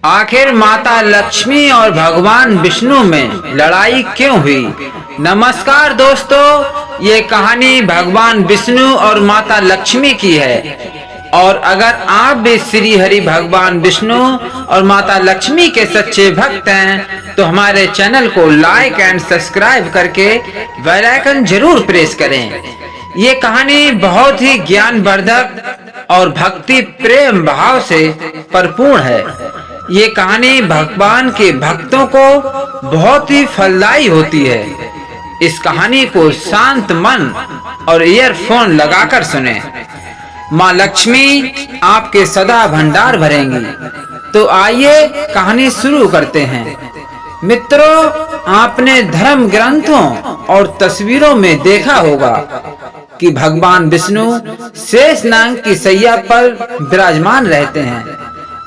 आखिर माता लक्ष्मी और भगवान विष्णु में लड़ाई क्यों हुई? नमस्कार दोस्तों, ये कहानी भगवान विष्णु और माता लक्ष्मी की है। और अगर आप भी श्री हरि भगवान विष्णु और माता लक्ष्मी के सच्चे भक्त हैं तो हमारे चैनल को लाइक एंड सब्सक्राइब करके बेल आइकन जरूर प्रेस करें। ये कहानी बहुत ही ज्ञानवर्धक और भक्ति प्रेम भाव से भरपूर है। ये कहानी भगवान के भक्तों को बहुत ही फलदायी होती है। इस कहानी को शांत मन और ईयरफोन लगाकर सुने। माँ लक्ष्मी आपके सदा भंडार भरेंगी। तो आइए कहानी शुरू करते हैं। मित्रों, आपने धर्म ग्रंथों और तस्वीरों में देखा होगा कि भगवान विष्णु शेषनाग की सैया पर विराजमान रहते हैं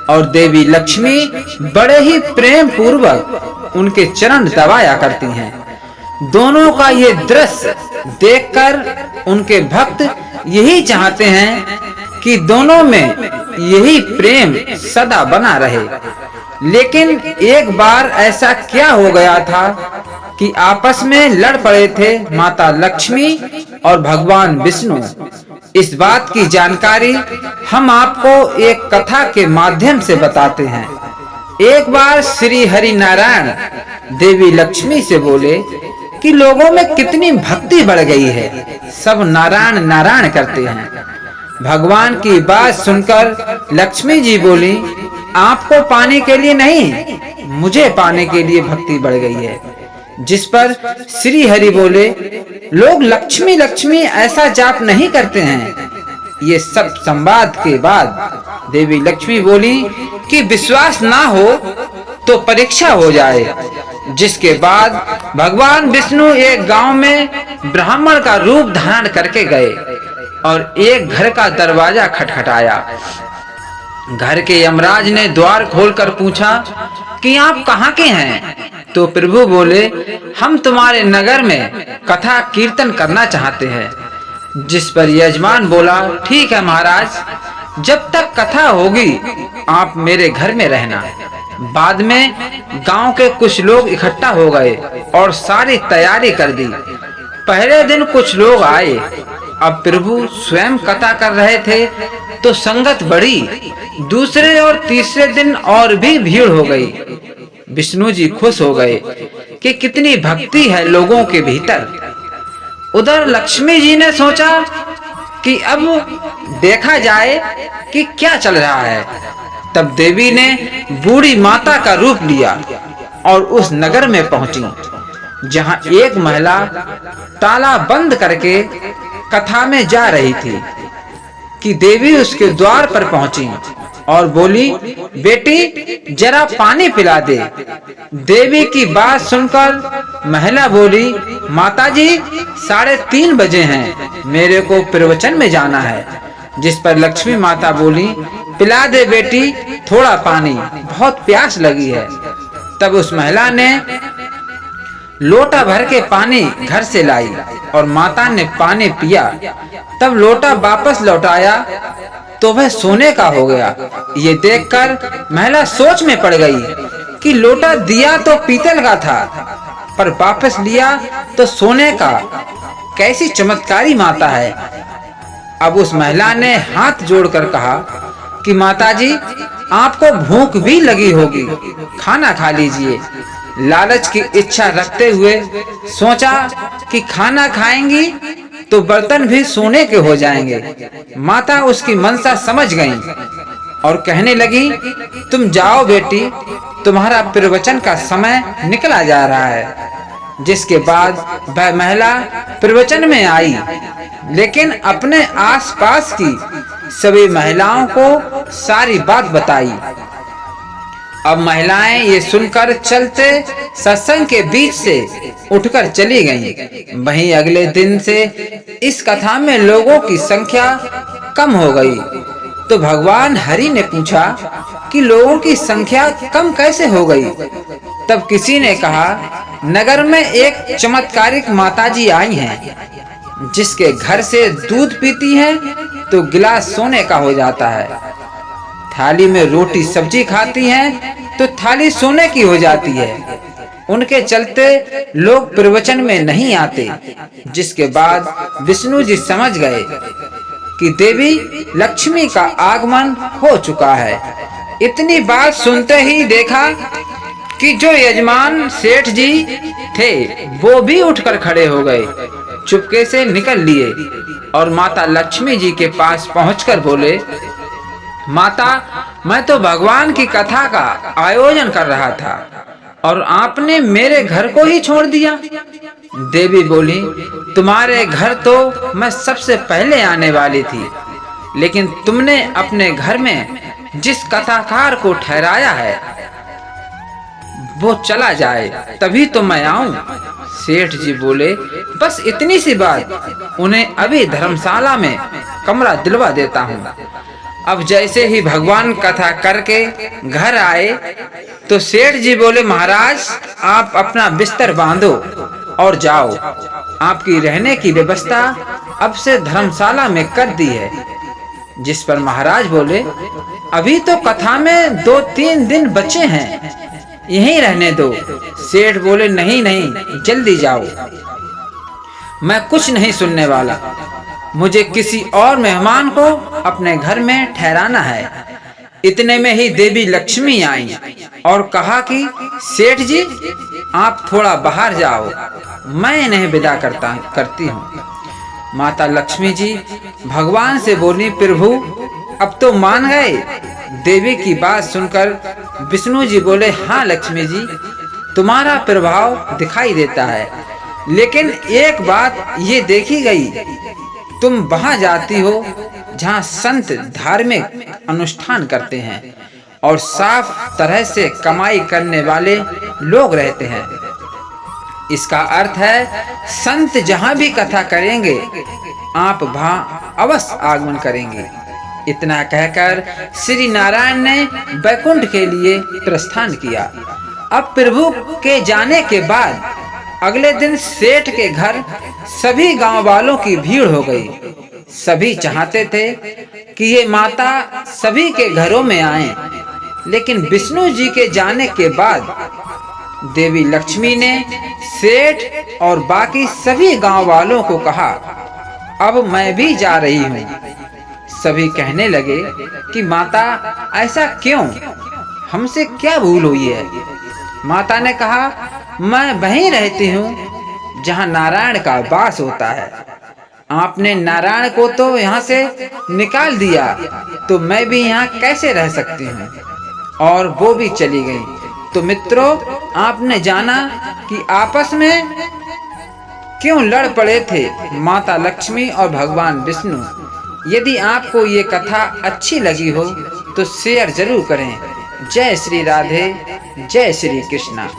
और देवी लक्ष्मी बड़े ही प्रेम पूर्वक उनके चरण दबाया करती हैं। दोनों का ये दृश्य देखकर उनके भक्त यही चाहते हैं कि दोनों में यही प्रेम सदा बना रहे। लेकिन एक बार ऐसा क्या हो गया था कि आपस में लड़ पड़े थे माता लक्ष्मी और भगवान विष्णु। इस बात की जानकारी हम आपको एक कथा के माध्यम से बताते हैं। एक बार श्री हरि नारायण देवी लक्ष्मी से बोले कि लोगों में कितनी भक्ति बढ़ गई है, सब नारायण नारायण करते हैं। भगवान की बात सुनकर लक्ष्मी जी बोली, आपको पाने के लिए नहीं, मुझे पाने के लिए भक्ति बढ़ गई है। जिस पर श्री हरि बोले, लोग लक्ष्मी लक्ष्मी ऐसा जाप नहीं करते हैं। ये सब संवाद के बाद देवी लक्ष्मी बोली कि विश्वास ना हो तो परीक्षा हो जाए। जिसके बाद भगवान विष्णु एक गांव में ब्राह्मण का रूप धारण करके गए और एक घर का दरवाजा खटखटाया। घर के यमराज ने द्वार खोलकर पूछा कि आप कहाँ के हैं? तो प्रभु बोले, हम तुम्हारे नगर में कथा कीर्तन करना चाहते हैं। जिस पर यजमान बोला, ठीक है महाराज, जब तक कथा होगी आप मेरे घर में रहना। बाद में गांव के कुछ लोग इकट्ठा हो गए और सारी तैयारी कर दी। पहले दिन कुछ लोग आए। अब प्रभु स्वयं कथा कर रहे थे तो संगत बढ़ी। दूसरे और तीसरे दिन और भी भीड़ हो गई। विष्णु जी खुश हो गए कि कितनी भक्ति है लोगों के भीतर। उधर लक्ष्मी जी ने सोचा कि अब देखा जाए कि क्या चल रहा है। तब देवी ने बूढ़ी माता का रूप लिया और उस नगर में पहुंची जहां एक महिला ताला बंद करके कथा में जा रही थी कि देवी उसके द्वार पर पहुंची और बोली, बेटी जरा पानी पिला दे। देवी की बात सुनकर महिला बोली, माताजी 3:30 बजे हैं, मेरे को प्रवचन में जाना है। जिस पर लक्ष्मी माता बोली, पिला दे बेटी थोड़ा पानी, बहुत प्यास लगी है। तब उस महिला ने लोटा भर के पानी घर से लाई और माता ने पानी पिया। तब लोटा वापस लौटाया तो वह सोने का हो गया। ये देखकर महिला सोच में पड़ गई कि लोटा दिया तो पीतल का था पर वापस लिया तो सोने का। कैसी चमत्कारी माता है। अब उस महिला ने हाथ जोड़कर कहा कि माताजी, आपको भूख भी लगी होगी, खाना खा लीजिए। लालच की इच्छा रखते हुए सोचा कि खाना खाएंगी तो बर्तन भी सोने के हो जाएंगे। माता उसकी मनसा समझ गईं और कहने लगी, तुम जाओ बेटी, तुम्हारा प्रवचन का समय निकला जा रहा है। जिसके बाद वह महिला प्रवचन में आई, लेकिन अपने आसपास की सभी महिलाओं को सारी बात बताई। अब महिलाएं ये सुनकर चलते सत्संग के बीच से उठकर चली गईं। वहीं अगले दिन से इस कथा में लोगों की संख्या कम हो गई। तो भगवान हरि ने पूछा कि लोगों की संख्या कम कैसे हो गई? तब किसी ने कहा, नगर में एक चमत्कारिक माताजी आई हैं, जिसके घर से दूध पीती हैं तो गिलास सोने का हो जाता है। थाली में रोटी सब्जी खाती हैं तो थाली सोने की हो जाती है। उनके चलते लोग प्रवचन में नहीं आते। जिसके बाद विष्णु जी समझ गए कि देवी लक्ष्मी का आगमन हो चुका है। इतनी बात सुनते ही देखा कि जो यजमान सेठ जी थे वो भी उठकर खड़े हो गए, चुपके से निकल लिए और माता लक्ष्मी जी के पास पहुंचकर बोले, माता, मैं तो भगवान की कथा का आयोजन कर रहा था और आपने मेरे घर को ही छोड़ दिया। देवी बोली, तुम्हारे घर तो मैं सबसे पहले आने वाली थी, लेकिन तुमने अपने घर में जिस कथाकार को ठहराया है वो चला जाए तभी तो मैं आऊं। सेठ जी बोले, बस इतनी सी बात, उन्हें अभी धर्मशाला में कमरा दिलवा देता हूं। अब जैसे ही भगवान कथा करके घर आए तो सेठ जी बोले, महाराज आप अपना बिस्तर बांधो और जाओ, आपकी रहने की व्यवस्था अब से धर्मशाला में कर दी है। जिस पर महाराज बोले, अभी तो कथा में 2-3 दिन बचे हैं, यहीं रहने दो। सेठ बोले, नहीं नहीं, जल्दी जाओ, मैं कुछ नहीं सुनने वाला, मुझे किसी और मेहमान को अपने घर में ठहराना है। इतने में ही देवी लक्ष्मी आई और कहा कि सेठ जी आप थोड़ा बाहर जाओ, मैं इन्हें विदा करती हूँ। माता लक्ष्मी जी भगवान से बोली, प्रभु अब तो मान गए। देवी की बात सुनकर विष्णु जी बोले, हाँ लक्ष्मी जी, तुम्हारा प्रभाव दिखाई देता है, लेकिन एक बात ये देखी गई, तुम वहां जाती हो जहां संत धार्मिक अनुष्ठान करते हैं और साफ तरह से कमाई करने वाले लोग रहते हैं। इसका अर्थ है संत जहां भी कथा करेंगे आप वहां अवश्य आगमन करेंगे। इतना कहकर श्री नारायण ने वैकुंठ के लिए प्रस्थान किया। अब प्रभु के जाने के बाद अगले दिन सेठ के घर सभी गांव वालों की भीड़ हो गई। सभी चाहते थे कि ये माता सभी के घरों में आए, लेकिन विष्णु जी के जाने के बाद देवी लक्ष्मी ने सेठ और बाकी सभी गांव वालों को कहा, अब मैं भी जा रही हूँ। सभी कहने लगे कि माता ऐसा क्यों, हमसे क्या भूल हुई है? माता ने कहा, मैं वहीं रहती हूँ जहाँ नारायण का वास होता है। आपने नारायण को तो यहाँ से निकाल दिया, तो मैं भी यहाँ कैसे रह सकती हूँ? और वो भी चली गई। तो मित्रों, आपने जाना कि आपस में क्यों लड़ पड़े थे माता लक्ष्मी और भगवान विष्णु। यदि आपको ये कथा अच्छी लगी हो तो शेयर जरूर करें। जय श्री राधे, जय श्री कृष्णा।